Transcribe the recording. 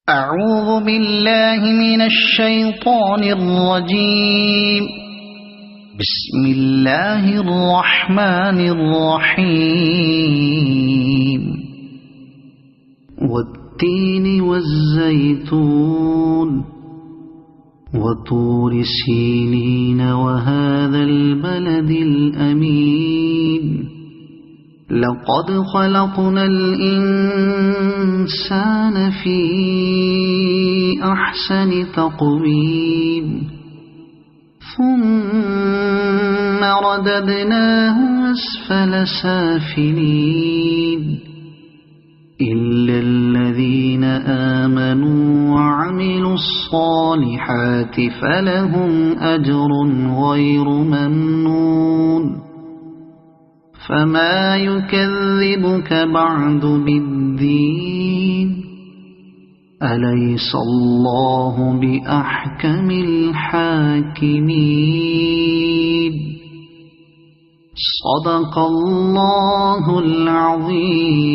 أعوذ بالله من الشيطان الرجيم. بسم الله الرحمن الرحيم. والتين والزيتون وطور سينين وهذا البلد الأمين. لقد خلقنا الإنسان في أحسن تقويم ثم رددناه أسفل سافلين إلا الذين آمنوا وعملوا الصالحات فلهم أجر غير ممنون. فما يكذبك بعد بالدين؟ أليس الله بأحكم الحاكمين؟ صدق الله العظيم.